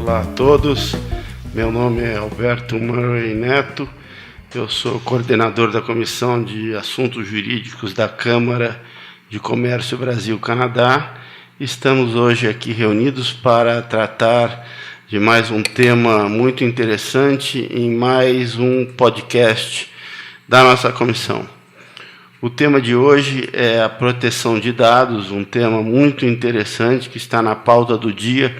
Olá a todos, meu nome é Alberto Murray Neto, eu sou coordenador da Comissão de Assuntos Jurídicos da Câmara de Comércio Brasil-Canadá. Estamos hoje aqui reunidos para tratar de mais um tema muito interessante em mais um podcast da nossa comissão. O tema de hoje é a proteção de dados, um tema muito interessante que está na pauta do dia,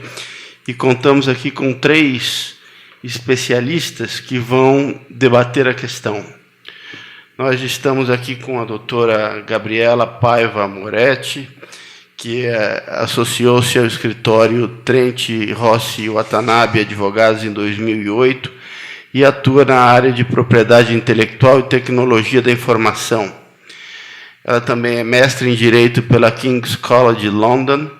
e contamos aqui com 3 especialistas que vão debater a questão. Nós estamos aqui com a doutora Gabriela Paiva Moretti, que associou-se ao escritório Trent Rossi Watanabe Advogados em 2008 e atua na área de propriedade intelectual e tecnologia da informação. Ela também é mestre em Direito pela King's College London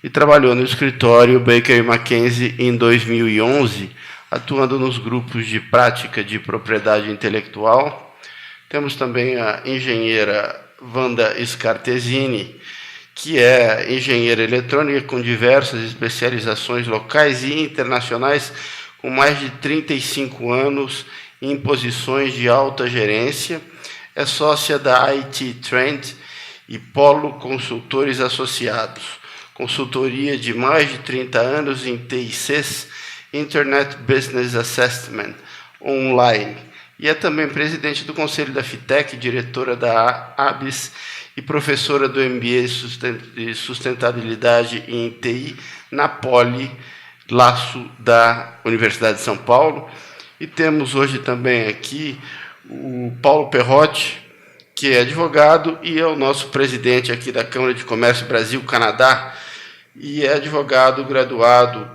e trabalhou no escritório Baker McKenzie em 2011, atuando nos grupos de prática de propriedade intelectual. Temos também a engenheira Wanda Scartesini, que é engenheira eletrônica com diversas especializações locais e internacionais, com mais de 35 anos em posições de alta gerência. É sócia da IT Trend e Polo Consultores Associados, consultoria de mais de 30 anos em TICs, Internet Business Assessment, online. E é também presidente do Conselho da FITEC, diretora da ABIS e professora do MBA de Sustentabilidade em TI na Poli Laço da Universidade de São Paulo. E temos hoje também aqui o Paulo Perrotti, que é advogado e é o nosso presidente aqui da Câmara de Comércio Brasil-Canadá, e é advogado graduado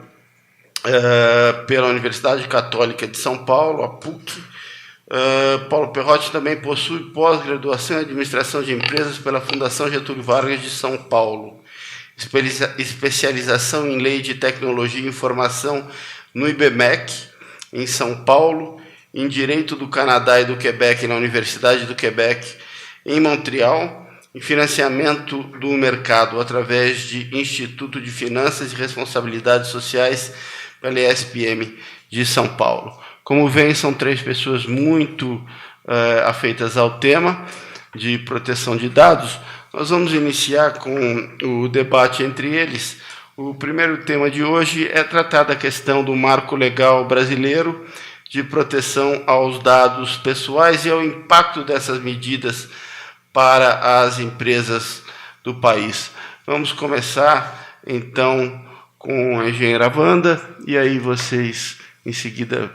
pela Universidade Católica de São Paulo, a PUC. Paulo Perrotti também possui pós-graduação em Administração de Empresas pela Fundação Getúlio Vargas de São Paulo, especialização em Lei de Tecnologia e Informação no IBMEC, em São Paulo, em Direito do Canadá e do Quebec na Universidade do Quebec, em Montreal, em Financiamento do Mercado através de Instituto de Finanças e Responsabilidades Sociais pela ESPM de São Paulo. Como veem, são 3 pessoas muito afeitas ao tema de proteção de dados. Nós vamos iniciar com o debate entre eles. O primeiro tema de hoje é tratar da questão do marco legal brasileiro de proteção aos dados pessoais e ao impacto dessas medidas para as empresas do país. Vamos começar, então, com a engenheira Wanda, e aí vocês, em seguida,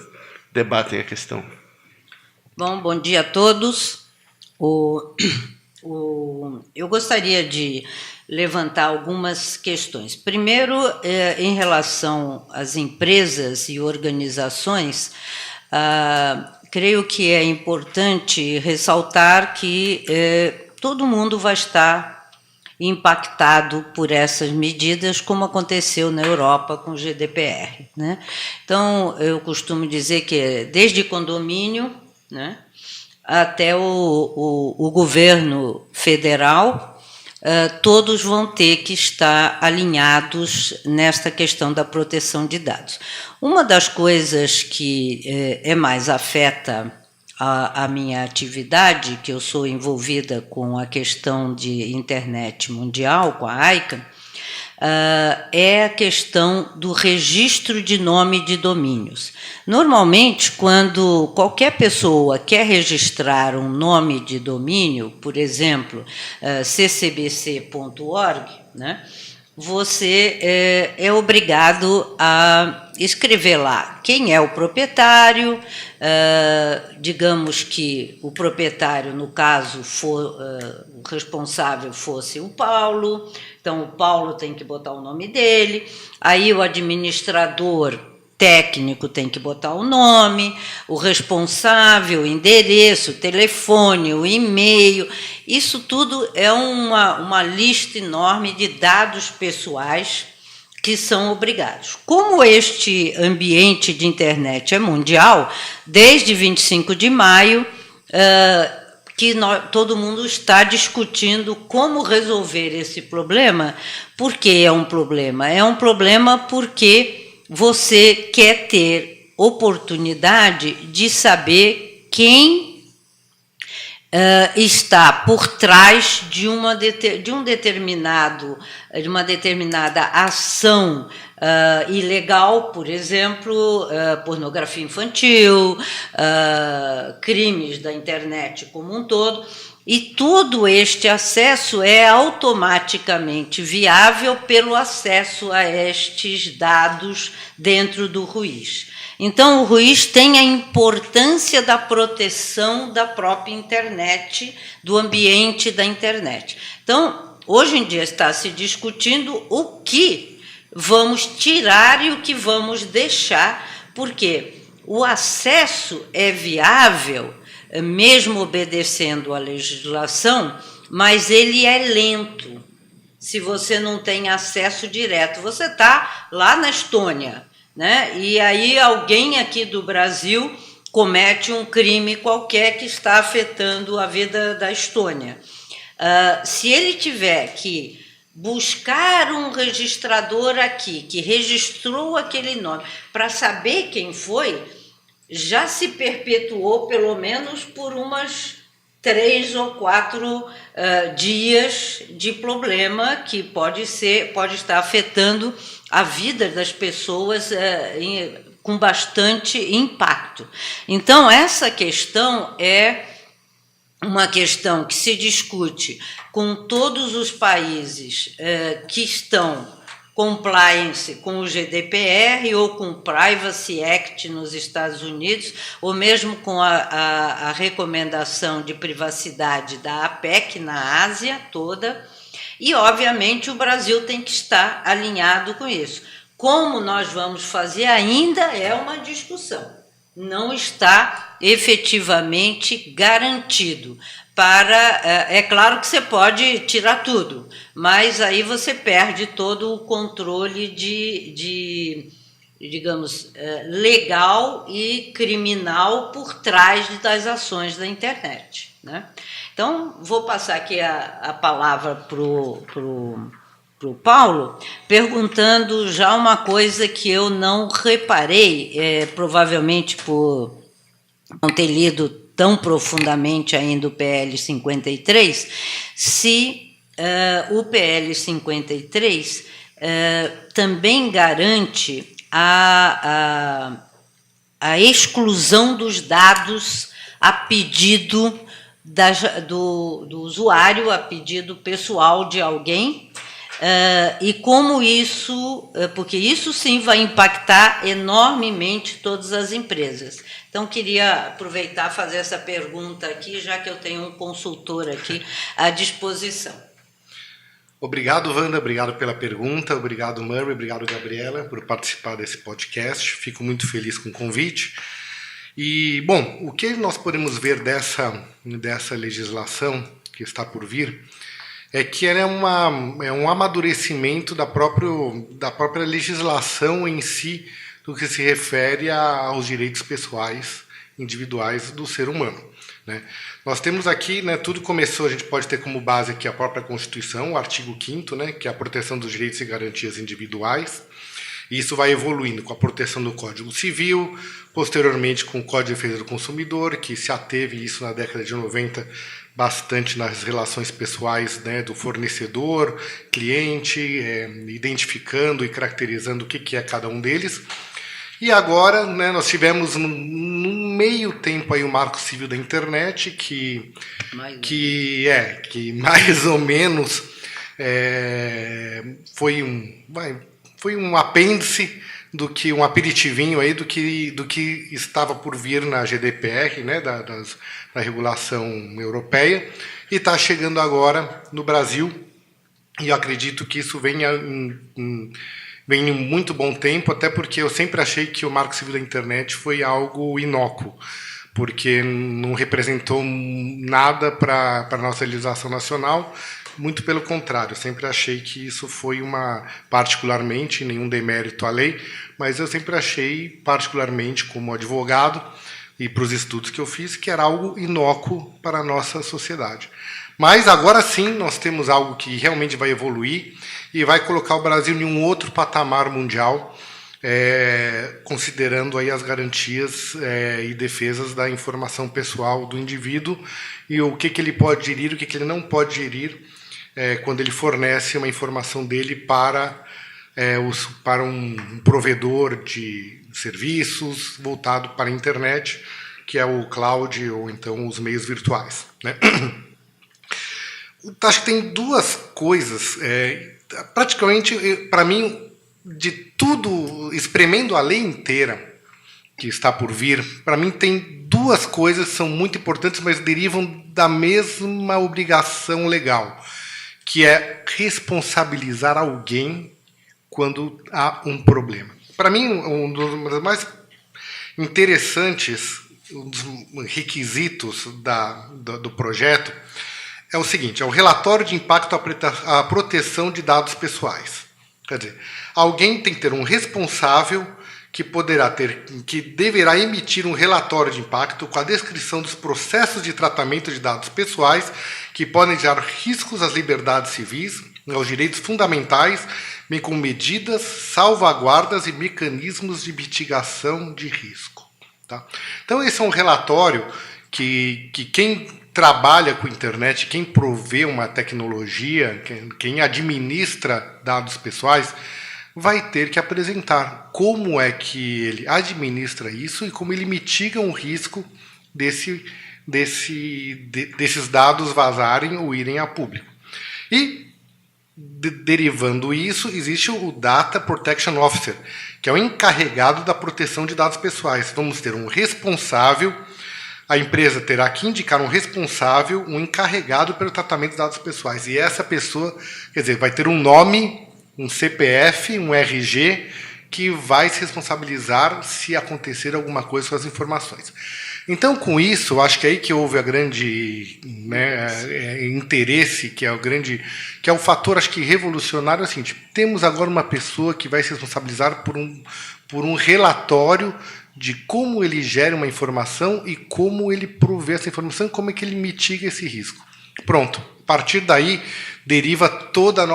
debatem a questão. Bom dia a todos. Eu gostaria de levantar algumas questões. Primeiro, em relação às empresas e organizações, creio que é importante ressaltar que todo mundo vai estar impactado por essas medidas, como aconteceu na Europa com o GDPR, né? Então, eu costumo dizer que desde condomínio, né, até o governo federal, todos vão ter que estar alinhados nesta questão da proteção de dados. Uma das coisas que mais afeta a minha atividade, que eu sou envolvida com a questão de internet mundial, com a ICANN, é a questão do registro de nome de domínios. Normalmente, quando qualquer pessoa quer registrar um nome de domínio, por exemplo, ccbc.org, né, você é obrigado a escrever lá quem é o proprietário, digamos que o proprietário, no caso, o responsável fosse o Paulo, então o Paulo tem que botar o nome dele, aí o administrador técnico tem que botar o nome, o responsável, o endereço, o telefone, o e-mail. Isso tudo é uma lista enorme de dados pessoais que são obrigados. Como este ambiente de internet é mundial, desde 25 de maio, todo mundo está discutindo como resolver esse problema. Por que é um problema? É um problema porque você quer ter oportunidade de saber quem está por trás de uma determinada ação ilegal, por exemplo, pornografia infantil, crimes da internet como um todo. E todo este acesso é automaticamente viável pelo acesso a estes dados dentro do RUIS. Então, o RUIS tem a importância da proteção da própria internet, do ambiente da internet. Então, hoje em dia está se discutindo o que vamos tirar e o que vamos deixar, porque o acesso é viável, mesmo obedecendo à legislação, mas ele é lento. Se você não tem acesso direto, você está lá na Estônia, né? E aí alguém aqui do Brasil comete um crime qualquer que está afetando a vida da Estônia. Se ele tiver que buscar um registrador aqui, que registrou aquele nome, para saber quem foi, já se perpetuou pelo menos por umas 3 ou 4 dias de problema que pode estar afetando a vida das pessoas com bastante impacto. Então, essa questão é uma questão que se discute com todos os países que estão compliance com o GDPR ou com o Privacy Act nos Estados Unidos, ou mesmo com a recomendação de privacidade da APEC na Ásia toda, e, obviamente, o Brasil tem que estar alinhado com isso. Como nós vamos fazer ainda é uma discussão. Não está efetivamente garantido. É claro que você pode tirar tudo, mas aí você perde todo o controle digamos, legal e criminal por trás das ações da internet, né? Então, vou passar aqui a palavra para o Paulo, perguntando já uma coisa que eu não reparei, provavelmente por não ter lido tão profundamente ainda o PL 53, se o PL 53 também garante a exclusão dos dados a pedido do usuário, a pedido pessoal de alguém, e como isso, porque isso sim vai impactar enormemente todas as empresas. Então, queria aproveitar e fazer essa pergunta aqui, já que eu tenho um consultor aqui à disposição. Obrigado, Wanda, obrigado pela pergunta, obrigado, Murray, obrigado, Gabriela, por participar desse podcast. Fico muito feliz com o convite. E, bom, o que nós podemos ver dessa legislação que está por vir é que ela é um amadurecimento da própria legislação em si, do que se refere aos direitos pessoais, individuais do ser humano, né? Nós temos aqui, né, tudo começou, a gente pode ter como base aqui a própria Constituição, o artigo 5º, né, que é a proteção dos direitos e garantias individuais. E isso vai evoluindo com a proteção do Código Civil, posteriormente com o Código de Defesa do Consumidor, que se ateve isso na década de 90 bastante nas relações pessoais, né, do fornecedor, cliente, identificando e caracterizando o que é cada um deles. E agora, né, nós tivemos no meio tempo aí o Marco Civil da Internet, que mais ou menos foi um apêndice um aperitivinho aí do que estava por vir na GDPR, né, da regulação europeia, e está chegando agora no Brasil, e eu acredito que isso venha em muito bom tempo, até porque eu sempre achei que o Marco Civil da Internet foi algo inócuo, porque não representou nada para a nossa legislação nacional. Muito pelo contrário, eu sempre achei que isso foi particularmente, nenhum demérito à lei, mas eu sempre achei, particularmente como advogado e para os estudos que eu fiz, que era algo inócuo para a nossa sociedade. Mas agora sim nós temos algo que realmente vai evoluir e vai colocar o Brasil em um outro patamar mundial, considerando aí as garantias e defesas da informação pessoal do indivíduo e o que ele pode gerir, o que ele não pode gerir quando ele fornece uma informação dele para um provedor de serviços voltado para a internet, que é o cloud ou então os meios virtuais, né? Acho que tem duas coisas, praticamente, para mim, de tudo, espremendo a lei inteira que está por vir, para mim tem duas coisas que são muito importantes, mas derivam da mesma obrigação legal, que é responsabilizar alguém quando há um problema. Para mim, um dos mais interessantes, um dos requisitos do projeto é o seguinte: é o relatório de impacto à proteção de dados pessoais. Quer dizer, alguém tem que ter um responsável que deverá emitir um relatório de impacto com a descrição dos processos de tratamento de dados pessoais que podem gerar riscos às liberdades civis, aos direitos fundamentais, bem como medidas, salvaguardas e mecanismos de mitigação de risco. Tá? Então, esse é um relatório que quem trabalha com a internet, quem provê uma tecnologia, quem administra dados pessoais, vai ter que apresentar como é que ele administra isso e como ele mitiga um risco desses dados vazarem ou irem a público. E, derivando isso, existe o Data Protection Officer, que é o encarregado da proteção de dados pessoais. Vamos ter um responsável. A empresa terá que indicar um responsável, um encarregado pelo tratamento de dados pessoais. E essa pessoa, quer dizer, vai ter um nome, um CPF, um RG, que vai se responsabilizar se acontecer alguma coisa com as informações. Então, com isso, eu acho que é aí que houve a grande interesse, que é o fator, acho que revolucionário, é o seguinte: temos agora uma pessoa que vai se responsabilizar por um relatório de como ele gera uma informação e como ele provê essa informação, como é que ele mitiga esse risco. Pronto. A partir daí deriva toda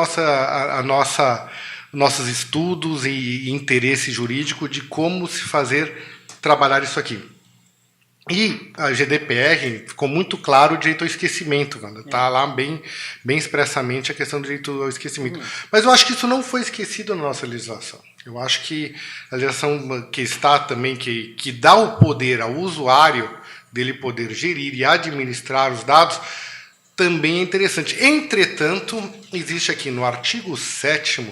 nossos estudos e interesse jurídico de como se fazer trabalhar isso aqui. E a GDPR ficou muito claro o direito ao esquecimento, está lá bem expressamente a questão do direito ao esquecimento. Mas eu acho que isso não foi esquecido na nossa legislação. Eu acho que a legislação que está também, que dá o poder ao usuário dele poder gerir e administrar os dados, também é interessante. Entretanto, existe aqui no artigo 7º,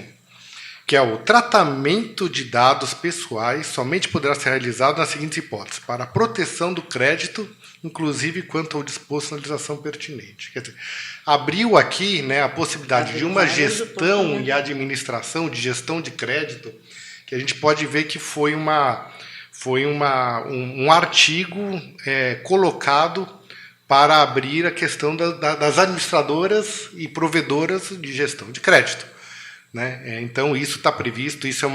que é o tratamento de dados pessoais, somente poderá ser realizado nas seguintes hipóteses: para a proteção do crédito, inclusive quanto ao disposto na legislação pertinente. Quer dizer, abriu aqui, né, a possibilidade de uma gestão e administração de gestão de crédito, que a gente pode ver que foi um artigo colocado para abrir a questão das administradoras e provedoras de gestão de crédito. Né? Então, isso está previsto, isso é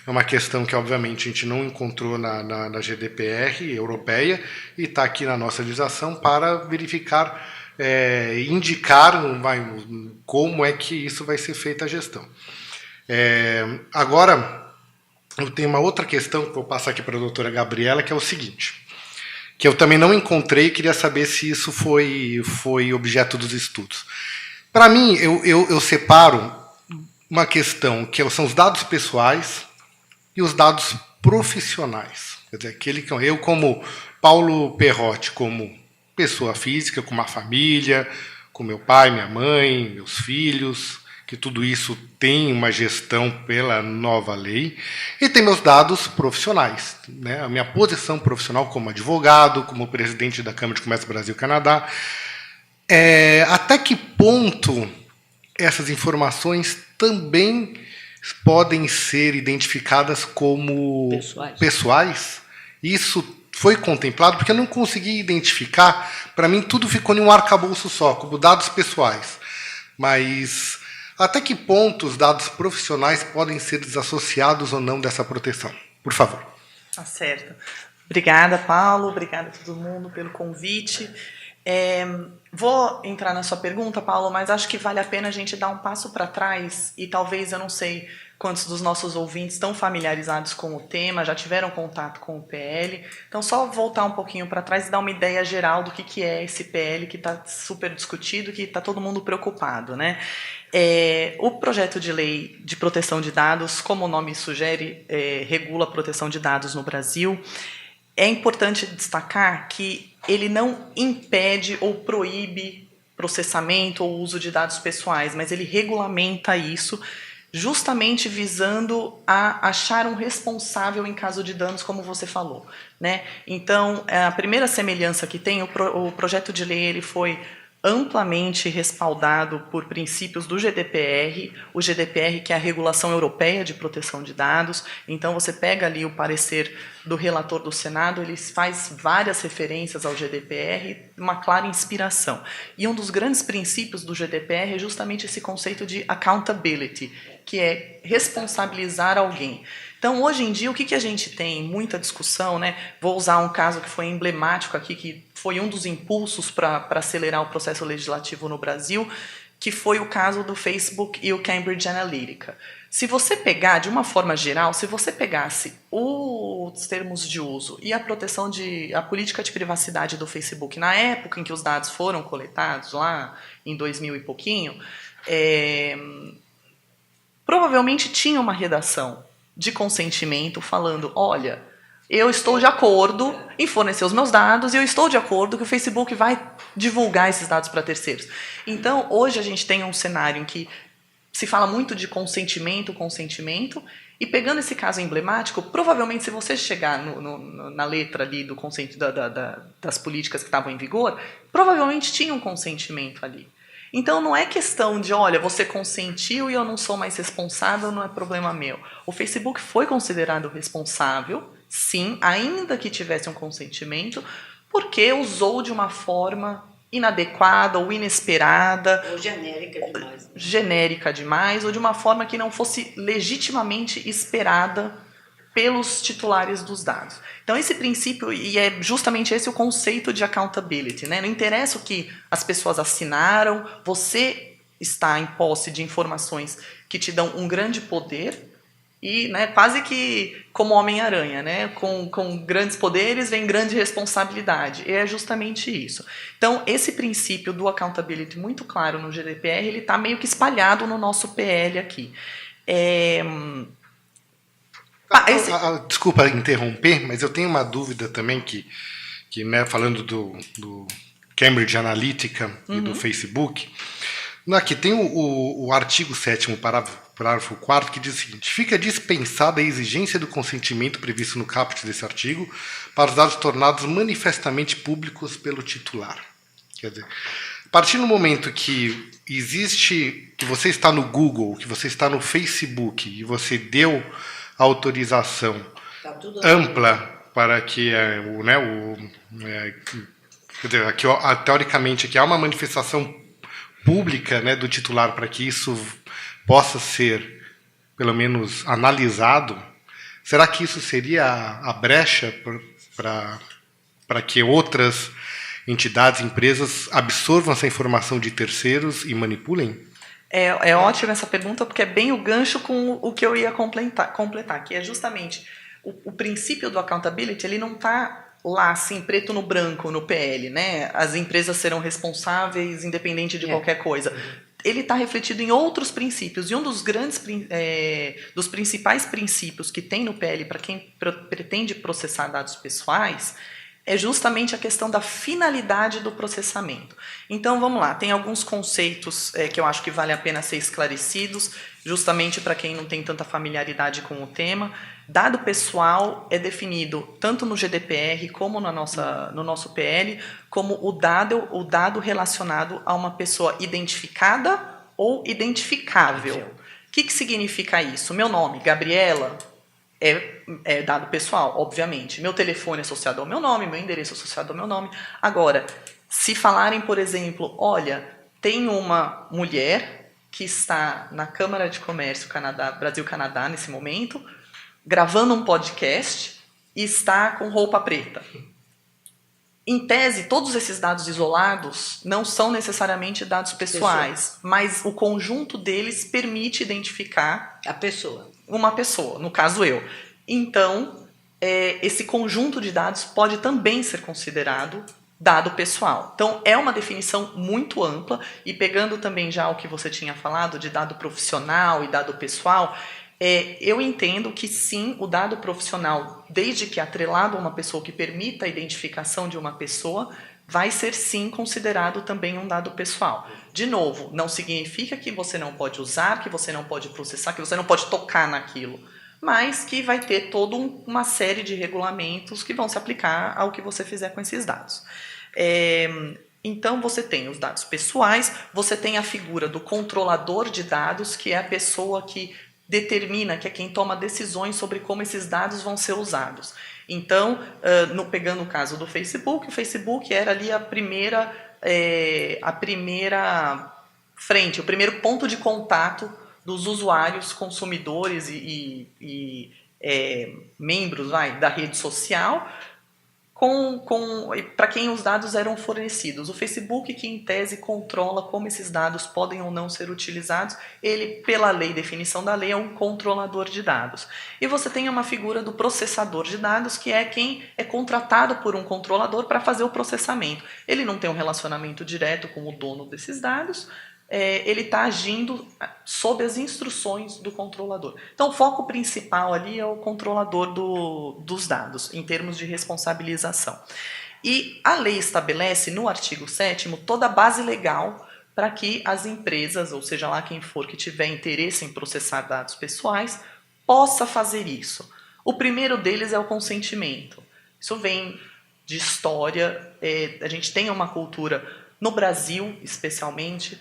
uma questão que, obviamente, a gente não encontrou na GDPR europeia e está aqui na nossa legislação para verificar, indicar como é que isso vai ser feita a gestão. Agora, eu tenho uma outra questão que vou passar aqui para a doutora Gabriela, que é o seguinte, que eu também não encontrei e queria saber se isso foi objeto dos estudos. Para mim, eu separo uma questão que são os dados pessoais e os dados profissionais. Quer dizer, aquele que eu, como Paulo Perrotti, como pessoa física, com uma família, com meu pai, minha mãe, meus filhos, que tudo isso tem uma gestão pela nova lei, e tem meus dados profissionais, né? A minha posição profissional como advogado, como presidente da Câmara de Comércio Brasil-Canadá. Até que ponto essas informações também podem ser identificadas como pessoais? Isso foi contemplado, porque eu não consegui identificar. Para mim, tudo ficou em um arcabouço só, como dados pessoais. Mas até que ponto os dados profissionais podem ser desassociados ou não dessa proteção? Por favor. Tá certo. Obrigada, Paulo. Obrigada a todo mundo pelo convite. Vou entrar na sua pergunta, Paulo, mas acho que vale a pena a gente dar um passo para trás e talvez, eu não sei, quantos dos nossos ouvintes estão familiarizados com o tema, já tiveram contato com o PL. Então, só voltar um pouquinho para trás e dar uma ideia geral do que é esse PL que está super discutido, que está todo mundo preocupado, né? O projeto de lei de proteção de dados, como o nome sugere, regula a proteção de dados no Brasil. É importante destacar que ele não impede ou proíbe processamento ou uso de dados pessoais, mas ele regulamenta isso, justamente visando a achar um responsável em caso de danos, como você falou, né? Então, a primeira semelhança que tem, o projeto de lei ele foi amplamente respaldado por princípios do GDPR, o GDPR que é a Regulação Europeia de Proteção de Dados. Então você pega ali o parecer do relator do Senado, ele faz várias referências ao GDPR, uma clara inspiração. E um dos grandes princípios do GDPR é justamente esse conceito de accountability, que é responsabilizar alguém. Então, hoje em dia, o que a gente tem? Muita discussão, né? Vou usar um caso que foi emblemático aqui, que foi um dos impulsos para acelerar o processo legislativo no Brasil, que foi o caso do Facebook e o Cambridge Analytica. Se você pegar, de uma forma geral, se você pegasse os termos de uso e a política de privacidade do Facebook na época em que os dados foram coletados, lá em 2000 e pouquinho, provavelmente tinha uma redação de consentimento falando, olha, eu estou de acordo em fornecer os meus dados e eu estou de acordo que o Facebook vai divulgar esses dados para terceiros. Então, hoje a gente tem um cenário em que se fala muito de consentimento, e pegando esse caso emblemático, provavelmente se você chegar na letra ali do das políticas que estavam em vigor, provavelmente tinha um consentimento ali. Então não é questão de, olha, você consentiu e eu não sou mais responsável, não é problema meu. O Facebook foi considerado responsável, sim, ainda que tivesse um consentimento, porque usou de uma forma inadequada ou inesperada. Ou genérica demais. Genérica demais, ou de uma forma que não fosse legitimamente esperada pelos titulares dos dados. Então, esse princípio, e é justamente esse o conceito de accountability, né? Não interessa o que as pessoas assinaram, você está em posse de informações que te dão um grande poder e, né, quase que como Homem-Aranha, né? Com grandes poderes vem grande responsabilidade. E é justamente isso. Então, esse princípio do accountability muito claro no GDPR, ele está meio que espalhado no nosso PL aqui. Desculpa interromper, mas eu tenho uma dúvida também que né, falando do Cambridge Analytica e do Facebook, aqui tem o artigo 7º, parágrafo 4º, que diz o seguinte: fica dispensada a exigência do consentimento previsto no caput desse artigo para os dados tornados manifestamente públicos pelo titular. Quer dizer, a partir do momento que que você está no Google, que você está no Facebook e você deu autorização ampla para que quer dizer, aqui, teoricamente aqui há uma manifestação pública, né, do titular para que isso possa ser pelo menos analisado. Será que isso seria a brecha para que outras entidades, empresas absorvam essa informação de terceiros e manipulem? É ótima essa pergunta, porque é bem o gancho com o que eu ia completar, que é justamente o princípio do accountability, ele não está lá, assim, preto no branco, no PL, né? As empresas serão responsáveis, independente de qualquer coisa. Ele está refletido em outros princípios, e um dos dos principais princípios que tem no PL para quem pretende processar dados pessoais é justamente a questão da finalidade do processamento. Então, vamos lá, tem alguns conceitos que eu acho que vale a pena ser esclarecidos, justamente para quem não tem tanta familiaridade com o tema. Dado pessoal é definido tanto no GDPR como no nosso PL, como o dado relacionado a uma pessoa identificada ou identificável. O que significa isso? Meu nome, Gabriela, é dado pessoal, obviamente. Meu telefone associado ao meu nome, meu endereço associado ao meu nome. Agora, se falarem, por exemplo, olha, tem uma mulher que está na Câmara de Comércio Brasil-Canadá nesse momento, gravando um podcast e está com roupa preta. Em tese, todos esses dados isolados não são necessariamente dados pessoais, mas o conjunto deles permite identificar a pessoa. Uma pessoa, no caso eu. Então, esse conjunto de dados pode também ser considerado dado pessoal. Então, é uma definição muito ampla, e pegando também já o que você tinha falado de dado profissional e dado pessoal, eu entendo que sim, o dado profissional, desde que atrelado a uma pessoa que permita a identificação de uma pessoa, vai ser sim considerado também um dado pessoal. De novo, não significa que você não pode usar, que você não pode processar, que você não pode tocar naquilo, mas que vai ter toda uma série de regulamentos que vão se aplicar ao que você fizer com esses dados. Então, você tem os dados pessoais, você tem a figura do controlador de dados, que é a pessoa que determina, que é quem toma decisões sobre como esses dados vão ser usados. Então, pegando o caso do Facebook, o Facebook era ali a primeira frente, o primeiro ponto de contato dos usuários, consumidores e membros da rede social, para quem os dados eram fornecidos. O Facebook, que em tese controla como esses dados podem ou não ser utilizados, ele, pela lei, definição da lei, é um controlador de dados. E você tem uma figura do processador de dados, que é quem é contratado por um controlador para fazer o processamento. Ele não tem um relacionamento direto com o dono desses dados, ele está agindo sob as instruções do controlador. Então, o foco principal ali é o controlador dos dados, em termos de responsabilização. E a lei estabelece, no artigo 7º, toda a base legal para que as empresas, ou seja lá quem for que tiver interesse em processar dados pessoais, possa fazer isso. O primeiro deles é o consentimento. Isso vem de história, a gente tem uma cultura, no Brasil especialmente,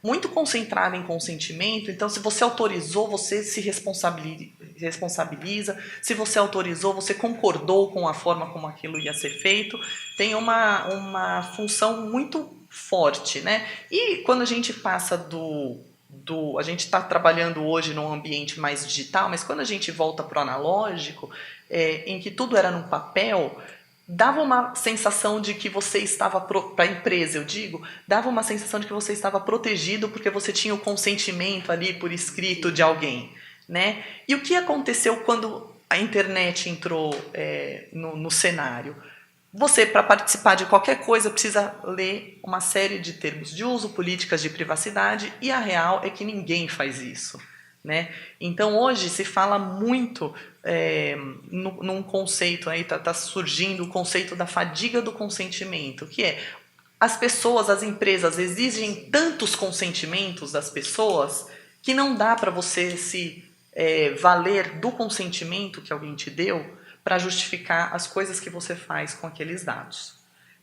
muito concentrada em consentimento. Então, se você autorizou, você se responsabiliza. Se você autorizou, você concordou com a forma como aquilo ia ser feito. Tem uma função muito forte, né? E quando a gente passa a gente está trabalhando hoje num ambiente mais digital, mas quando a gente volta para o analógico, em que tudo era no papel, dava uma sensação de que você estava, para a empresa eu digo, dava uma sensação de que você estava protegido porque você tinha o consentimento ali por escrito de alguém, né? E o que aconteceu quando a internet entrou no cenário? Você, para participar de qualquer coisa, precisa ler uma série de termos de uso, políticas de privacidade, e a real é que ninguém faz isso, né? Então, hoje se fala muito num conceito, aí está surgindo o conceito da fadiga do consentimento, que é as pessoas, as empresas exigem tantos consentimentos das pessoas que não dá para você se valer do consentimento que alguém te deu para justificar as coisas que você faz com aqueles dados.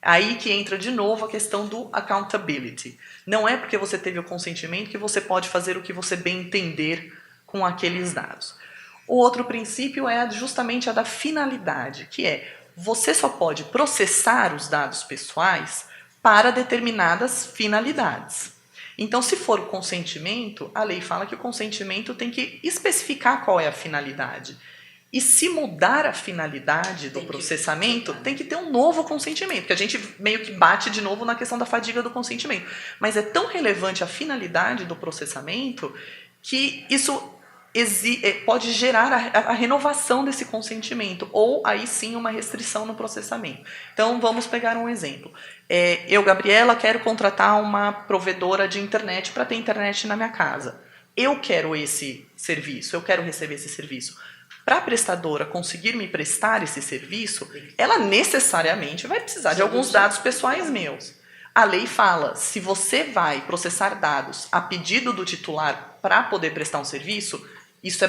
Aí que entra de novo a questão do accountability. Não é porque você teve o consentimento que você pode fazer o que você bem entender com aqueles dados. O outro princípio é justamente a da finalidade, que é você só pode processar os dados pessoais para determinadas finalidades. Então, se for o consentimento, a lei fala que o consentimento tem que especificar qual é a finalidade. E se mudar a finalidade do processamento, tem que ter um novo consentimento, que a gente meio que bate de novo na questão da fadiga do consentimento. Mas é tão relevante a finalidade do processamento que isso pode gerar a renovação desse consentimento, ou aí sim uma restrição no processamento. Então, vamos pegar um exemplo. Eu, Gabriela, quero contratar uma provedora de internet para ter internet na minha casa. Eu quero esse serviço, eu quero receber esse serviço. Para a prestadora conseguir me prestar esse serviço, ela necessariamente vai precisar de alguns dados pessoais meus. A lei fala, se você vai processar dados a pedido do titular para poder prestar um serviço, isso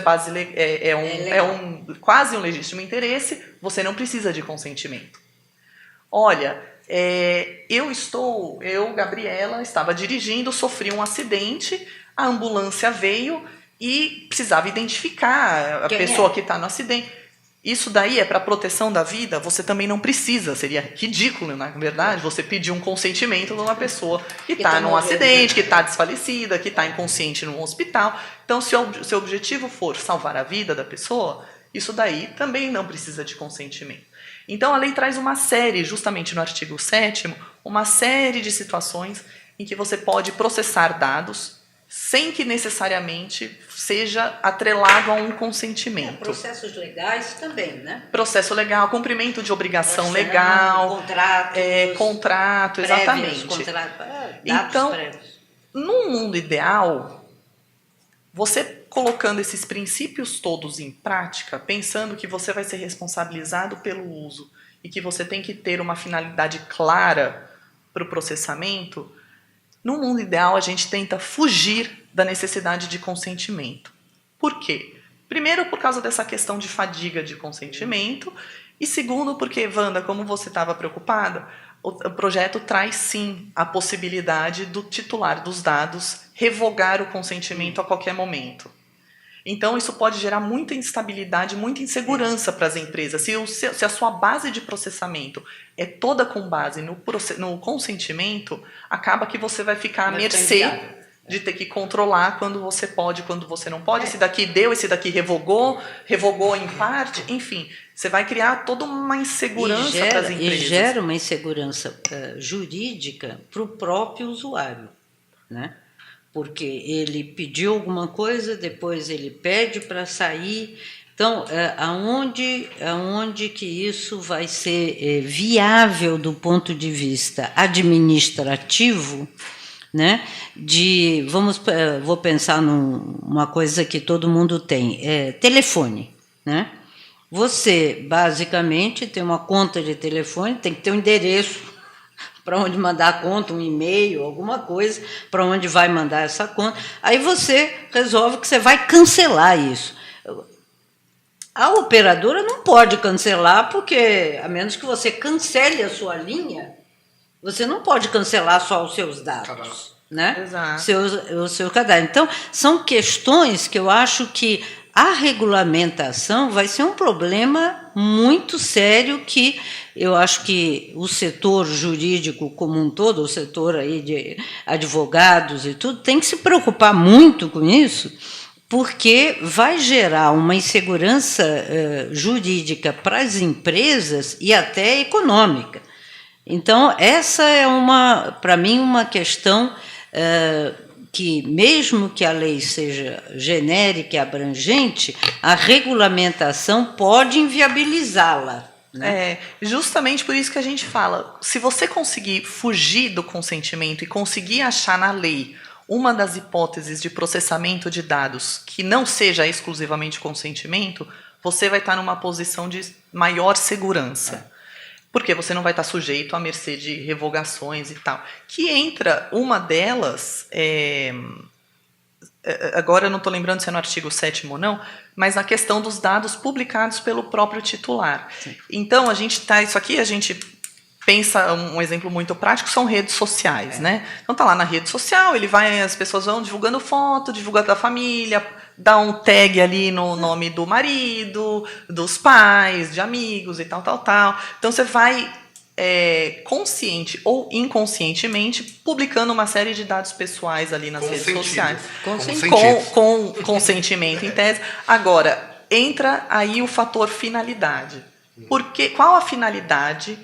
quase um legítimo interesse, você não precisa de consentimento. Olha, eu, Gabriela, estava dirigindo, sofri um acidente, a ambulância veio e precisava identificar a pessoa que está no acidente. Isso daí é para proteção da vida, você também não precisa, seria ridículo, na verdade, você pedir um consentimento de uma pessoa que está num acidente, que está desfalecida, que está inconsciente num hospital. Então, se o seu objetivo for salvar a vida da pessoa, isso daí também não precisa de consentimento. Então, a lei traz uma série, justamente no artigo 7º, uma série de situações em que você pode processar dados sem que necessariamente seja atrelado a um consentimento. Processos legais também, né? Processo legal, cumprimento de obrigação legal, contrato, exatamente. Então, num mundo ideal, você colocando esses princípios todos em prática, pensando que você vai ser responsabilizado pelo uso e que você tem que ter uma finalidade clara para o processamento, no mundo ideal a gente tenta fugir da necessidade de consentimento. Por quê? Primeiro, por causa dessa questão de fadiga de consentimento, e segundo, porque, Wanda, como você estava preocupada, o projeto traz sim a possibilidade do titular dos dados revogar o consentimento a qualquer momento. Então, isso pode gerar muita instabilidade, muita insegurança para as empresas. Se a sua base de processamento é toda com base no consentimento, acaba que você vai ficar à mercê de ter que controlar quando você pode, quando você não pode. Esse daqui deu, esse daqui revogou em parte, enfim. Você vai criar toda uma insegurança para as empresas. E gera uma insegurança jurídica para o próprio usuário, né? Porque ele pediu alguma coisa, depois ele pede para sair. Então, aonde que isso vai ser viável do ponto de vista administrativo, né? Vou pensar numa coisa que todo mundo tem, telefone, né? Você, basicamente, tem uma conta de telefone, tem que ter um endereço para onde mandar a conta, um e-mail, alguma coisa, para onde vai mandar essa conta. Aí você resolve que você vai cancelar isso. A operadora não pode cancelar, porque, a menos que você cancele a sua linha, você não pode cancelar só os seus dados, né? Exato. O seu cadastro. Então, são questões que eu acho que a regulamentação vai ser um problema muito sério que eu acho que o setor jurídico como um todo, o setor aí de advogados e tudo, tem que se preocupar muito com isso, porque vai gerar uma insegurança jurídica para as empresas e até econômica. Então, essa é, para mim, uma questão que, mesmo que a lei seja genérica e abrangente, a regulamentação pode inviabilizá-la, né? Justamente por isso que a gente fala, se você conseguir fugir do consentimento e conseguir achar na lei uma das hipóteses de processamento de dados que não seja exclusivamente consentimento, você vai estar numa posição de maior segurança. Porque você não vai estar sujeito à mercê de revogações e tal. Que entra uma delas, agora eu não estou lembrando se é no artigo 7º ou não, mas na questão dos dados publicados pelo próprio titular. Sim. Então, a gente pensa, um exemplo muito prático, são redes sociais, né? Então tá lá na rede social, as pessoas vão divulgando foto, divulgando da família, dá um tag ali no nome do marido, dos pais, de amigos e tal. Então você vai, consciente ou inconscientemente, publicando uma série de dados pessoais ali nas redes sociais. Com consentimento, em tese. Agora, entra aí o fator finalidade. Qual a finalidade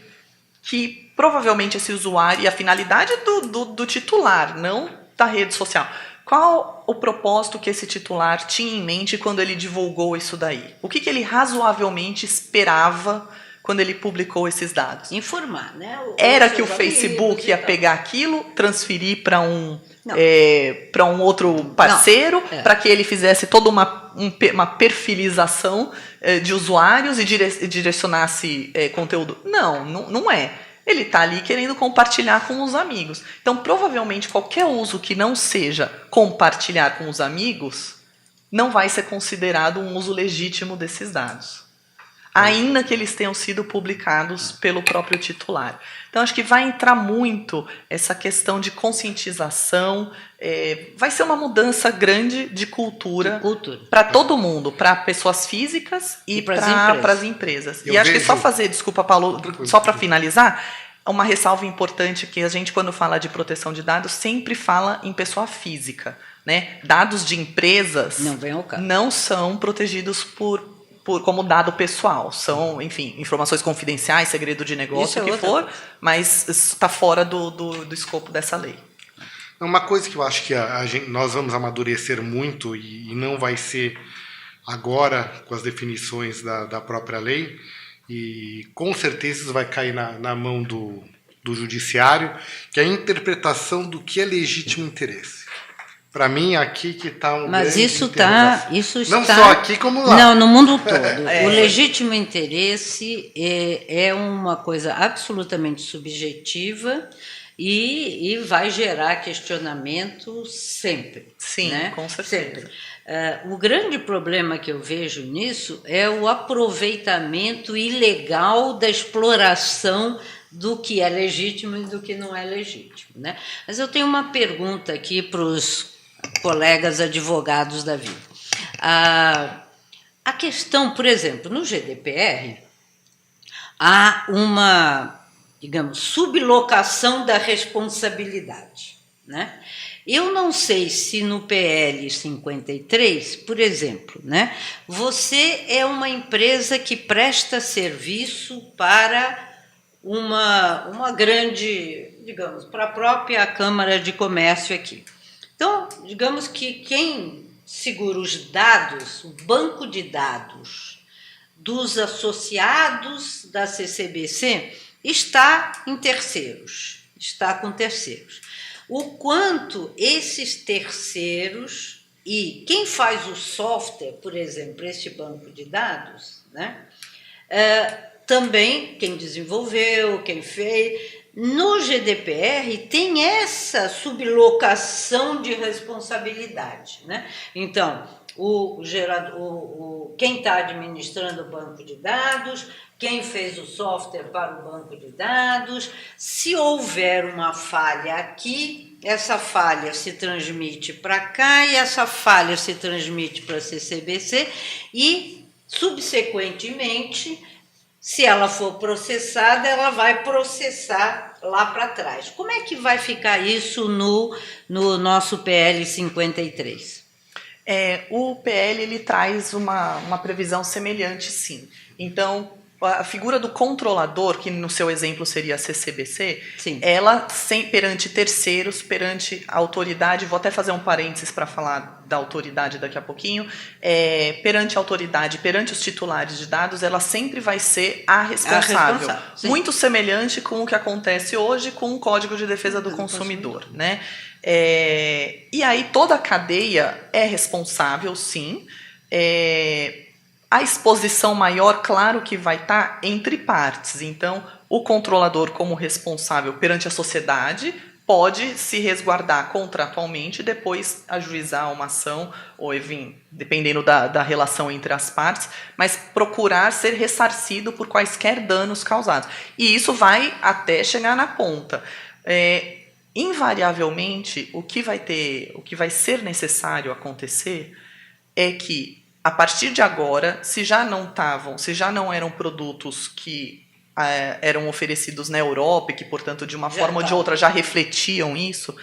que provavelmente esse usuário, e a finalidade do titular, não da rede social, qual o propósito que esse titular tinha em mente quando ele divulgou isso daí? O que ele razoavelmente esperava quando ele publicou esses dados? Informar, né? Era que o Facebook ia pegar aquilo, transferir para um outro parceiro, para que ele fizesse toda uma perfilização de usuários e direcionasse conteúdo? Não é. Ele está ali querendo compartilhar com os amigos. Então, provavelmente, qualquer uso que não seja compartilhar com os amigos não vai ser considerado um uso legítimo desses dados, ainda que eles tenham sido publicados pelo próprio titular. Então, acho que vai entrar muito essa questão de conscientização. Vai ser uma mudança grande de cultura. Para todo mundo, para pessoas físicas e para as empresas. E acho que desculpa, Paulo, só para finalizar, uma ressalva importante que a gente, quando fala de proteção de dados, sempre fala em pessoa física, né? Dados de empresas não são protegidos por como dado pessoal. São, enfim, informações confidenciais, segredo de negócio, o que for, mas está fora do escopo dessa lei. Uma coisa que eu acho que nós vamos amadurecer muito e não vai ser agora com as definições da própria lei, e com certeza isso vai cair na mão do judiciário, que é a interpretação do que é legítimo interesse. Para mim, aqui que está um Mas grande isso está... Não só aqui, como lá. Não, no mundo todo. O legítimo interesse é uma coisa absolutamente subjetiva e vai gerar questionamento sempre. Sim, né? Com certeza. Sempre. O grande problema que eu vejo nisso é o aproveitamento ilegal da exploração do que é legítimo e do que não é legítimo. Né? Mas eu tenho uma pergunta aqui para os colegas advogados da vida. A questão, por exemplo, no GDPR, há uma, digamos, sublocação da responsabilidade. Né? Eu não sei se no PL 53, por exemplo, né, você é uma empresa que presta serviço para uma grande, digamos, para a própria Câmara de Comércio aqui. Então, digamos que quem segura os dados, o banco de dados dos associados da CCBC está em terceiros, está com terceiros. O quanto esses terceiros e quem faz o software, por exemplo, este banco de dados, né, também quem desenvolveu, quem fez, no GDPR tem essa sublocação de responsabilidade. Né? Então, quem está administrando o banco de dados, quem fez o software para o banco de dados, se houver uma falha aqui, essa falha se transmite para cá e essa falha se transmite para a CCBC e, subsequentemente, se ela for processada, ela vai processar lá para trás. Como é que vai ficar isso no nosso PL 53? O PL ele traz uma previsão semelhante, sim. Então, a figura do controlador, que no seu exemplo seria a CCBC, sim, ela, perante terceiros, perante a autoridade, vou até fazer um parênteses para falar da autoridade daqui a pouquinho, perante a autoridade, perante os titulares de dados, ela sempre vai ser a responsável. Muito semelhante com o que acontece hoje com o Código de Defesa do Consumidor. Né? E aí toda a cadeia é responsável, sim. A exposição maior, claro que vai estar entre partes. Então, o controlador, como responsável perante a sociedade, pode se resguardar contratualmente e depois ajuizar uma ação, ou enfim, dependendo da relação entre as partes, mas procurar ser ressarcido por quaisquer danos causados. E isso vai até chegar na ponta. Invariavelmente, o que vai ser necessário acontecer é que, a partir de agora, se já não eram produtos que eram oferecidos na Europa e que, portanto, de uma forma ou de outra já refletiam isso,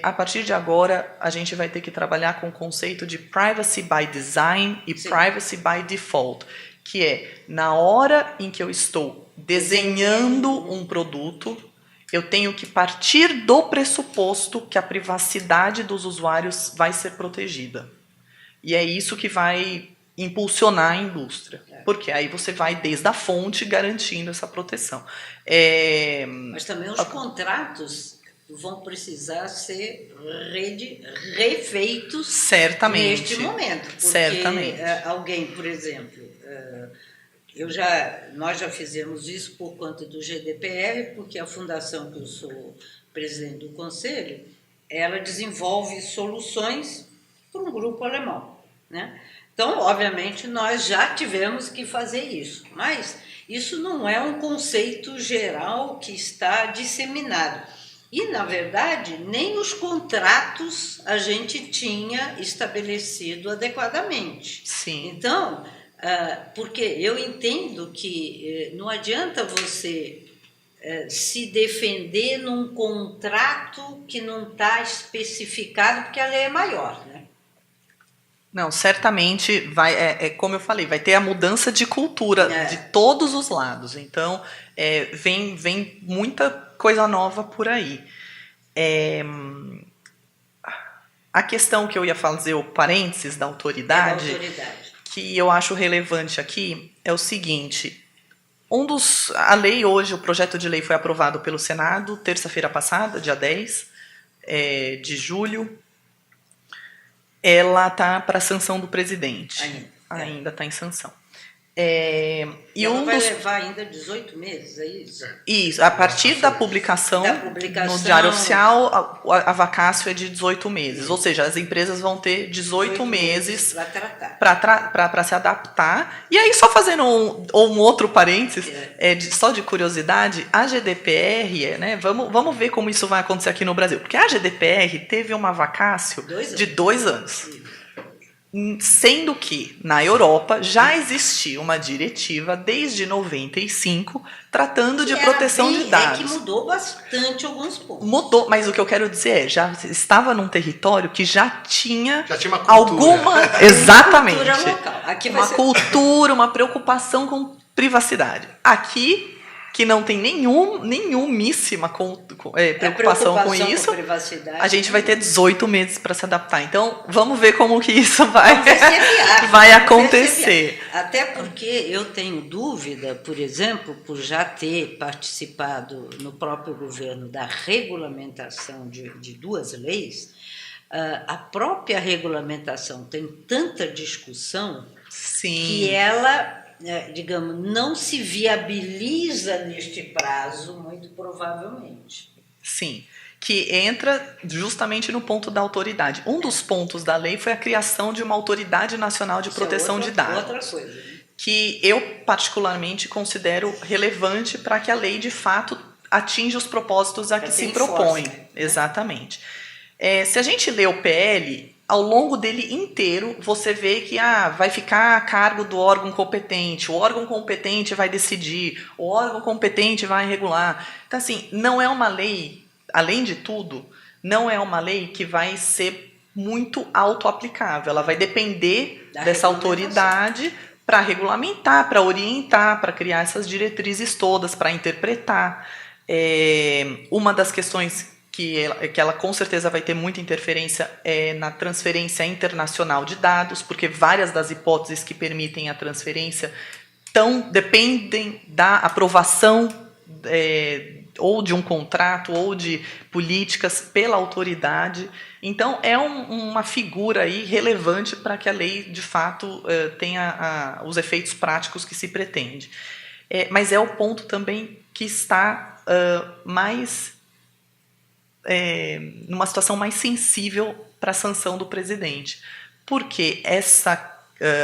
a partir de agora a gente vai ter que trabalhar com o conceito de privacy by design e sim, privacy by default, que é na hora em que eu estou desenhando um produto, eu tenho que partir do pressuposto que a privacidade dos usuários vai ser protegida. E é isso que vai impulsionar a indústria. Porque aí você vai desde a fonte garantindo essa proteção. Mas também os contratos vão precisar ser refeitos certamente, neste momento. Porque certamente. Alguém, por exemplo, nós já fizemos isso por conta do GDPR, porque a fundação que eu sou presidente do conselho, ela desenvolve soluções para um grupo alemão. Né? Então, obviamente, nós já tivemos que fazer isso, mas isso não é um conceito geral que está disseminado. E, na verdade, nem os contratos a gente tinha estabelecido adequadamente. Sim. Então, porque eu entendo que não adianta você se defender num contrato que não está especificado, porque a lei é maior, né? Não, certamente vai, como eu falei, vai ter a mudança de cultura de todos os lados. Então, vem muita coisa nova por aí. A questão que eu ia fazer, o parênteses da autoridade, que eu acho relevante aqui, é o seguinte: a lei hoje, o projeto de lei foi aprovado pelo Senado terça-feira passada, dia 10 de julho. Ela está para sanção do presidente. Ainda está em sanção. E vai levar ainda 18 meses, é isso? Isso, a partir da publicação no Diário Oficial, a vacácio é de 18 meses. Ou seja, as empresas vão ter 18 meses para se adaptar. E aí, só fazendo um outro parênteses, só de curiosidade, a GDPR, né, vamos ver como isso vai acontecer aqui no Brasil. Porque a GDPR teve uma vacácio de 2 anos. Sendo que, na Europa, já existia uma diretiva desde 95 tratando de proteção de dados. Que mudou bastante alguns pontos. Mudou, mas o que eu quero dizer já estava num território que já tinha uma cultura. Alguma... Exatamente. Cultura local. Aqui uma cultura, uma preocupação com privacidade. Aqui, que não tem nenhumíssima preocupação com isso, a gente vai ter 18 meses para se adaptar. Então, vamos ver como que isso vai acontecer. Até porque eu tenho dúvida, por exemplo, por já ter participado no próprio governo da regulamentação de 2 leis, a própria regulamentação tem tanta discussão que ela... digamos, não se viabiliza neste prazo, muito provavelmente. Sim, que entra justamente no ponto da autoridade. Um dos pontos da lei foi a criação de uma autoridade nacional de proteção de dados. Outra coisa, né? Que eu, particularmente, considero relevante para que a lei, de fato, atinja os propósitos a que se propõe. Né? Exatamente. Se a gente lê o PL... Ao longo dele inteiro, você vê que vai ficar a cargo do órgão competente, o órgão competente vai decidir, o órgão competente vai regular. Então, assim, não é uma lei, além de tudo, não é uma lei que vai ser muito auto-aplicável. Ela vai depender dessa autoridade para regulamentar, para orientar, para criar essas diretrizes todas, para interpretar. Uma das questões que ela com certeza vai ter muita interferência na transferência internacional de dados, porque várias das hipóteses que permitem a transferência dependem da aprovação ou de um contrato ou de políticas pela autoridade. Então, é uma figura aí relevante para que a lei, de fato, tenha os efeitos práticos que se pretende. Mas é o ponto também que está mais... numa situação mais sensível para a sanção do presidente, porque essa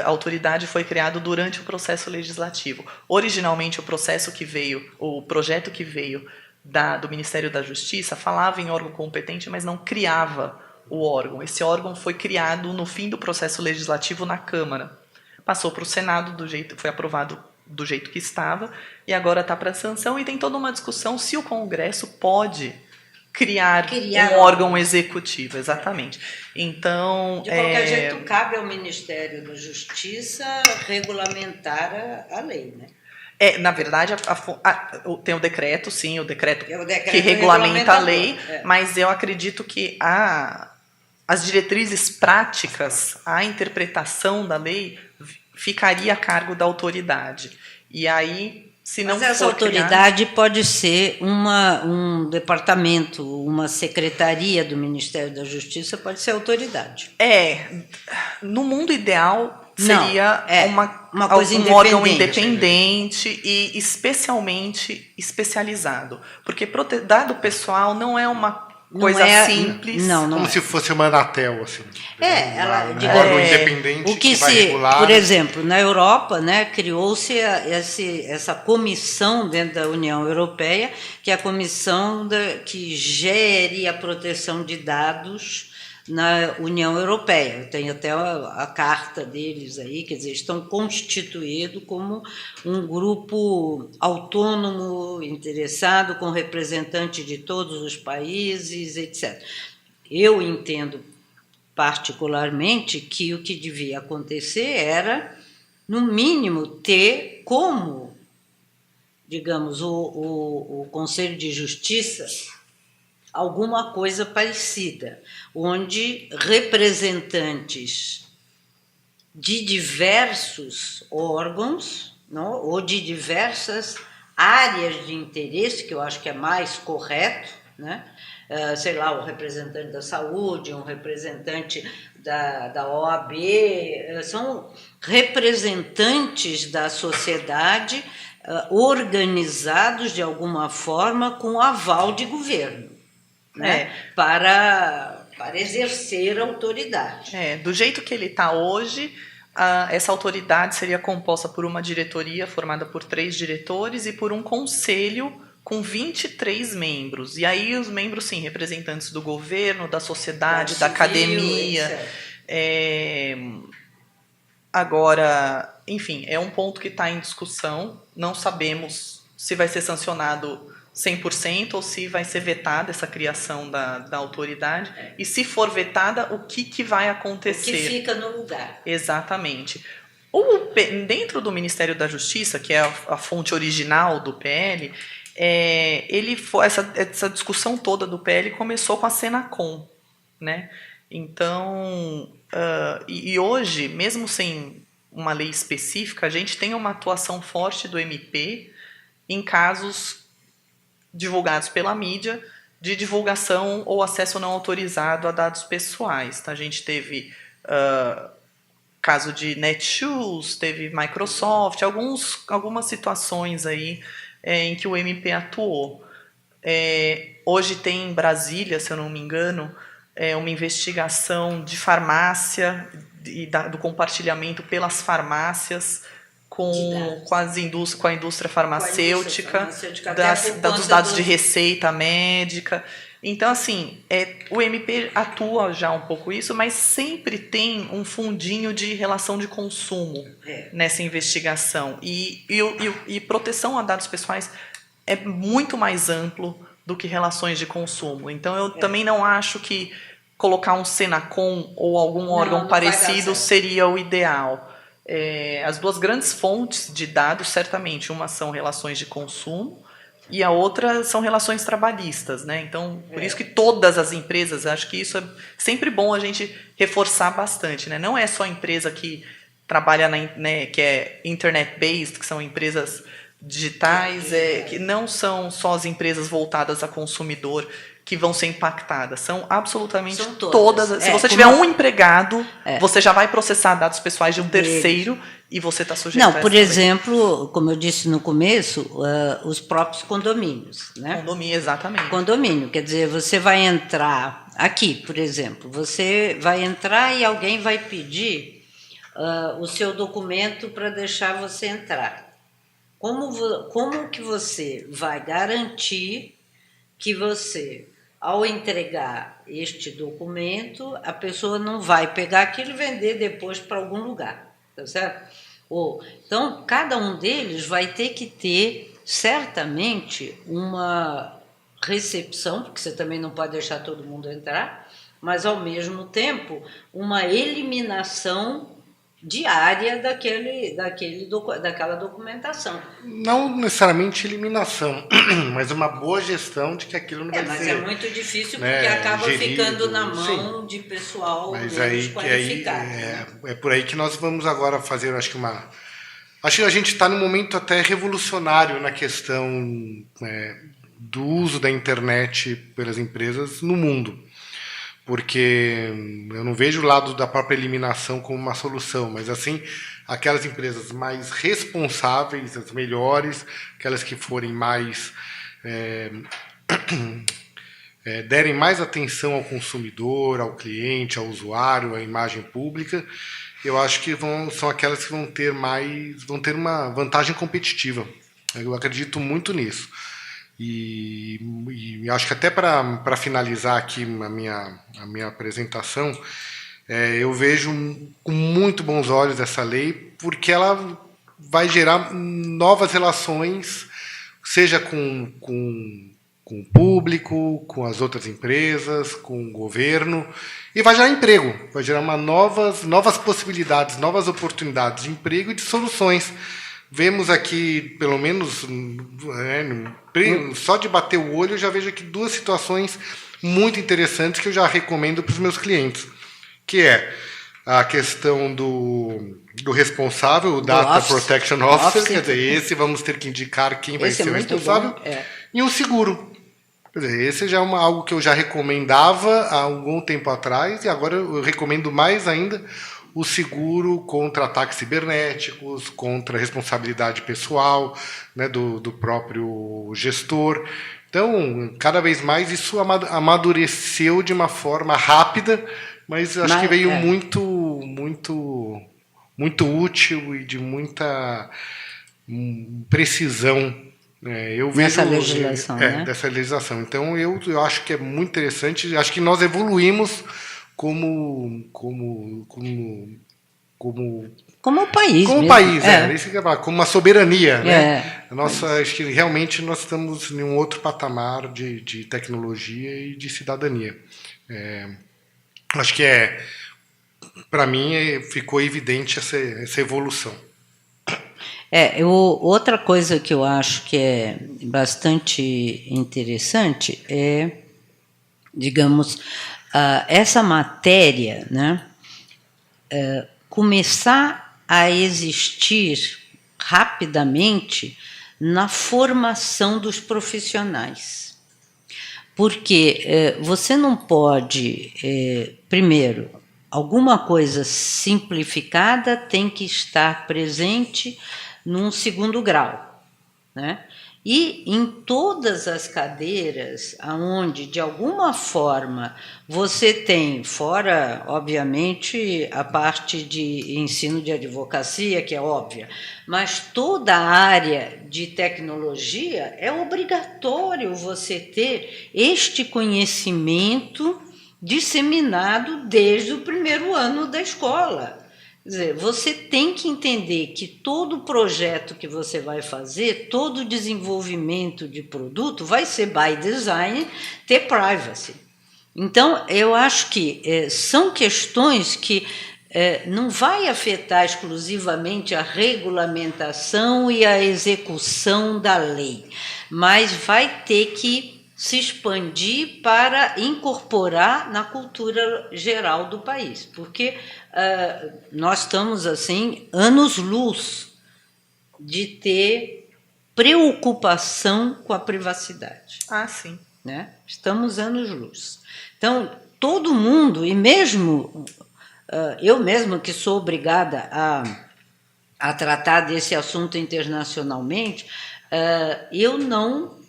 autoridade foi criada durante o processo legislativo. Originalmente, o projeto que veio do Ministério da Justiça falava em órgão competente, mas não criava o órgão. Esse órgão foi criado no fim do processo legislativo na Câmara. Passou para o Senado, foi aprovado do jeito que estava, e agora está para sanção, e tem toda uma discussão se o Congresso pode criar um órgão executivo, exatamente. Então, de qualquer jeito, cabe ao Ministério da Justiça regulamentar a lei, né? Na verdade, tem o decreto, sim, o decreto que regulamenta a lei, mas eu acredito que as diretrizes práticas, a interpretação da lei ficaria a cargo da autoridade. E aí... Mas essa autoridade pode ser um departamento, uma secretaria do Ministério da Justiça, pode ser autoridade. No mundo ideal seria uma coisa um órgão independente e especialmente especializado. Porque dado pessoal não é uma coisa simples. Como se fosse uma Anatel, assim. Órgão independente que vai regular. Por exemplo, na Europa, né, criou-se essa comissão dentro da União Europeia, que é a comissão que gere a proteção de dados na União Europeia. Tem até a carta deles aí, quer dizer, estão constituídos como um grupo autônomo, interessado, com representantes de todos os países, etc. Eu entendo particularmente que o que devia acontecer era, no mínimo, ter como, digamos, o Conselho de Justiça, alguma coisa parecida, onde representantes de diversos órgãos, não, ou de diversas áreas de interesse, que eu acho que é mais correto, né? Sei lá, o representante da saúde, um representante da OAB, são representantes da sociedade organizados de alguma forma com aval de governo, né? Para exercer a autoridade. Do jeito que ele está hoje, essa autoridade seria composta por uma diretoria formada por 3 diretores e por um conselho com 23 membros. E aí os membros, sim, representantes do governo, da sociedade, da academia. Agora, enfim, é um ponto que está em discussão. Não sabemos se vai ser sancionado 100% ou se vai ser vetada essa criação da autoridade. E se for vetada, o que vai acontecer? O que fica no lugar. Exatamente. Dentro do Ministério da Justiça, que é a fonte original do PL, essa discussão toda do PL começou com a Senacom, né? Então, e hoje, mesmo sem uma lei específica, a gente tem uma atuação forte do MP em casos divulgados pela mídia de divulgação ou acesso não autorizado a dados pessoais. Então, a gente teve caso de Netshoes, teve Microsoft, algumas situações aí em que o MP atuou. Hoje tem em Brasília, se eu não me engano, uma investigação de farmácia e do compartilhamento pelas farmácias com a indústria farmacêutica, dos dados de receita médica. Então, assim, o MP atua já um pouco isso, mas sempre tem um fundinho de relação de consumo nessa investigação. E proteção a dados pessoais é muito mais amplo do que relações de consumo. Então, eu também não acho que colocar um Senacom ou algum órgão parecido seria o ideal. As duas grandes fontes de dados, certamente, uma são relações de consumo e a outra são relações trabalhistas, né? Então, por isso que todas as empresas, acho que isso é sempre bom a gente reforçar bastante, né? Não é só empresa que trabalha que é internet-based, que são empresas digitais, que não são só as empresas voltadas a consumidor que vão ser impactadas. São absolutamente todas. Se você tiver um empregado, você já vai processar dados pessoais de um terceiro e você está sujeito a essa lei. Por exemplo, como eu disse no começo, os próprios condomínios. Né? Condomínio, exatamente. Condomínio, quer dizer, você vai entrar aqui, por exemplo, você vai entrar e alguém vai pedir o seu documento para deixar você entrar. Como que você vai garantir que você, ao entregar este documento, a pessoa não vai pegar aquilo e vender depois para algum lugar, tá certo? Então, cada um deles vai ter que ter, certamente, uma recepção, porque você também não pode deixar todo mundo entrar, mas, ao mesmo tempo, uma eliminação diária daquela documentação. Não necessariamente eliminação, mas uma boa gestão de que aquilo não vai mas ser... Mas é muito difícil, porque acaba ficando na mão de pessoal menos qualificado. É por aí que nós vamos agora fazer, acho que a gente está num momento até revolucionário na questão do uso da internet pelas empresas no mundo. Porque eu não vejo o lado da própria eliminação como uma solução, mas assim, aquelas empresas mais responsáveis, as melhores, aquelas que forem mais derem mais atenção ao consumidor, ao cliente, ao usuário, à imagem pública, eu acho que são aquelas que vão ter uma vantagem competitiva. Eu acredito muito nisso. E acho que até para finalizar aqui a minha apresentação, eu vejo com muito bons olhos essa lei, porque ela vai gerar novas relações, seja com com o público, com as outras empresas, com o governo, e vai gerar emprego, vai gerar novas possibilidades, novas oportunidades de emprego e de soluções. Vemos aqui, pelo menos, só de bater o olho, eu já vejo aqui 2 situações muito interessantes que eu já recomendo para os meus clientes, que é a questão do responsável, o Data Protection Officer, quer dizer, esse vamos ter que indicar quem vai ser o responsável, e um seguro. Quer dizer, esse já é algo que eu já recomendava há algum tempo atrás, e agora eu recomendo mais ainda o seguro contra ataques cibernéticos, contra a responsabilidade pessoal, né, do próprio gestor. Então, cada vez mais isso amadureceu de uma forma rápida, mas acho que veio muito útil e de muita precisão. Eu vejo nessa legislação, né? Dessa legislação. Então, eu acho que é muito interessante. Acho que nós evoluímos como país, como mesmo. país, isso que eu ia falar, como uma soberania, né? Acho que realmente nós estamos em um outro patamar de tecnologia e de cidadania. Acho que para mim ficou evidente essa evolução. Outra coisa que eu acho que é bastante interessante é, digamos, essa matéria, né, começar a existir rapidamente na formação dos profissionais. Porque você não pode, primeiro, alguma coisa simplificada tem que estar presente num segundo grau, né? E em todas as cadeiras onde, de alguma forma, você tem, fora, obviamente, a parte de ensino de advocacia, que é óbvia, mas toda a área de tecnologia é obrigatório você ter este conhecimento disseminado desde o primeiro ano da escola. Quer dizer, você tem que entender que todo projeto que você vai fazer, todo desenvolvimento de produto vai ser, by design, ter privacy. Então, eu acho que são questões que não vai afetar exclusivamente a regulamentação e a execução da lei, mas vai ter que se expandir para incorporar na cultura geral do país, porque nós estamos, assim, anos-luz de ter preocupação com a privacidade. Sim. Né? Estamos anos-luz. Então, todo mundo, e mesmo eu mesma que sou obrigada a tratar desse assunto internacionalmente, eu não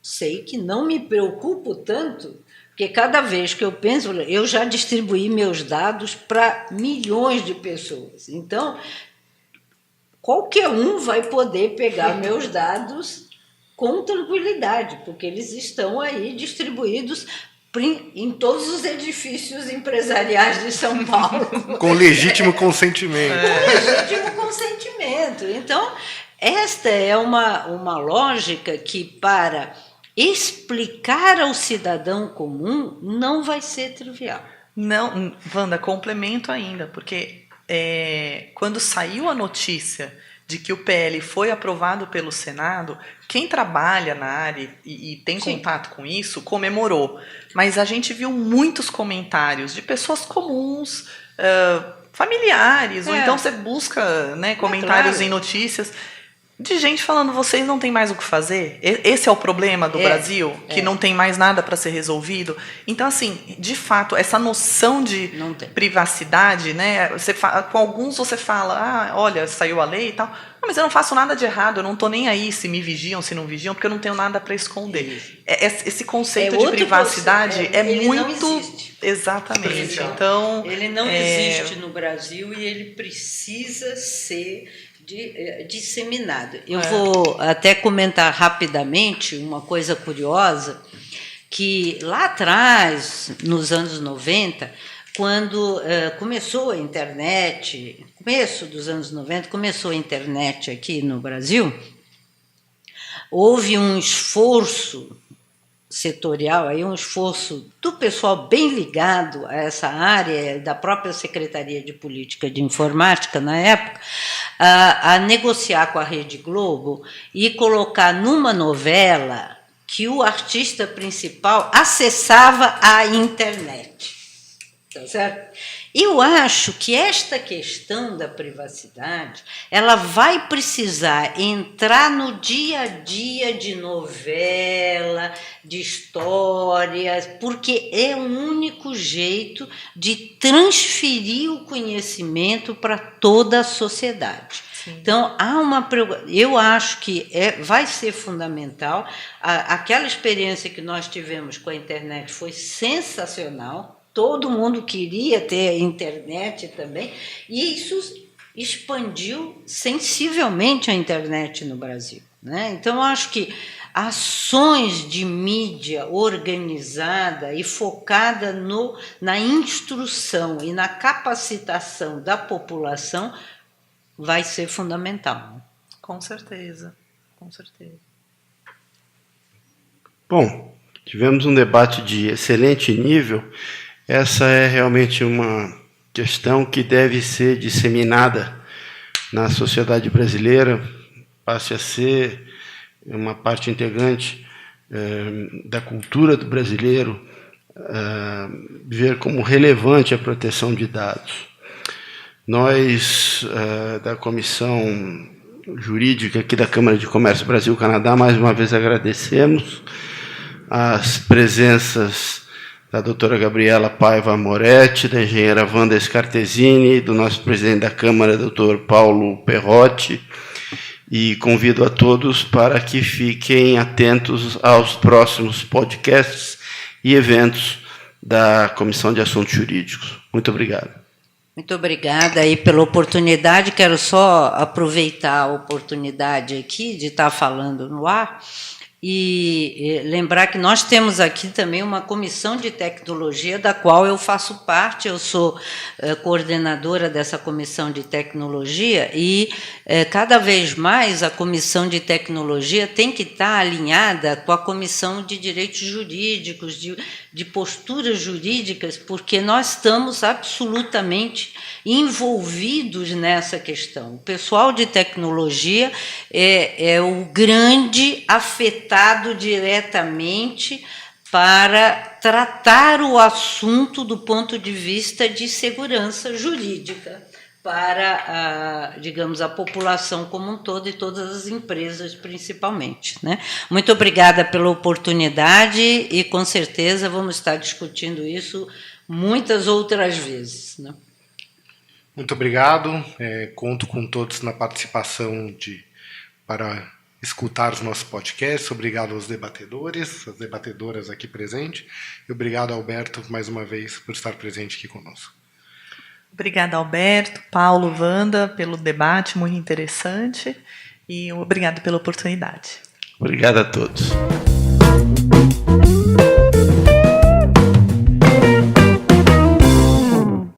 sei que não me preocupo tanto, porque cada vez que eu penso, eu já distribuí meus dados para milhões de pessoas. Então, qualquer um vai poder pegar meus dados com tranquilidade, porque eles estão aí distribuídos em todos os edifícios empresariais de São Paulo. Com legítimo consentimento. Com legítimo consentimento. Então, esta é uma lógica que, para explicar ao cidadão comum, não vai ser trivial. Não, Wanda, complemento ainda, porque quando saiu a notícia de que o PL foi aprovado pelo Senado, quem trabalha na área e tem contato com isso comemorou. Mas a gente viu muitos comentários de pessoas comuns, familiares, ou então você busca, né, comentários em notícias de gente falando, vocês não têm mais o que fazer? Esse é o problema do Brasil, que não tem mais nada para ser resolvido. Então, assim, de fato, essa noção de privacidade, né? Com alguns você fala, olha, saiu a lei e tal, mas eu não faço nada de errado, eu não estou nem aí se me vigiam, se não vigiam, porque eu não tenho nada para esconder. Esse conceito de privacidade é muito... Não existe. Exatamente. Então, ele não existe no Brasil e ele precisa ser disseminado. Eu vou até comentar rapidamente uma coisa curiosa, que lá atrás, nos anos 90, quando começou a internet, começo dos anos 90, começou a internet aqui no Brasil, houve um esforço setorial, aí um esforço do pessoal bem ligado a essa área, da própria Secretaria de Política de Informática, na época, a negociar com a Rede Globo e colocar numa novela que o artista principal acessava a internet. Tá certo? Eu acho que esta questão da privacidade, ela vai precisar entrar no dia a dia de novela, de histórias, porque é o único jeito de transferir o conhecimento para toda a sociedade. Sim. Então, eu acho que vai ser fundamental. Aquela experiência que nós tivemos com a internet foi sensacional. Todo mundo queria ter internet também, e isso expandiu sensivelmente a internet no Brasil, né? Então, eu acho que ações de mídia organizada e focada na instrução e na capacitação da população vai ser fundamental. Com certeza, com certeza. Bom, tivemos um debate de excelente nível. Essa é realmente uma questão que deve ser disseminada na sociedade brasileira, passe a ser uma parte integrante da cultura do brasileiro, ver como relevante a proteção de dados. Nós, da Comissão Jurídica aqui da Câmara de Comércio Brasil-Canadá, mais uma vez agradecemos as presenças da doutora Gabriela Paiva Moretti, da engenheira Wanda Scartesini, do nosso presidente da Câmara, doutor Paulo Perrotti, e convido a todos para que fiquem atentos aos próximos podcasts e eventos da Comissão de Assuntos Jurídicos. Muito obrigado. Muito obrigada aí pela oportunidade. Quero só aproveitar a oportunidade aqui de estar falando no ar e lembrar que nós temos aqui também uma comissão de tecnologia, da qual eu faço parte. Eu sou coordenadora dessa comissão de tecnologia e cada vez mais a comissão de tecnologia tem que estar alinhada com a comissão de direitos jurídicos, de posturas jurídicas, porque nós estamos absolutamente envolvidos nessa questão. O pessoal de tecnologia é o grande afetado diretamente para tratar o assunto do ponto de vista de segurança jurídica para, digamos, a população como um todo e todas as empresas, principalmente, né? Muito obrigada pela oportunidade e, com certeza, vamos estar discutindo isso muitas outras vezes, né? Muito obrigado. Conto com todos na participação para escutar os nossos podcasts. Obrigado aos debatedores, às debatedoras aqui presentes. E obrigado, Alberto, mais uma vez, por estar presente aqui conosco. Obrigada, Alberto, Paulo, Wanda, pelo debate muito interessante. E obrigado pela oportunidade. Obrigado a todos.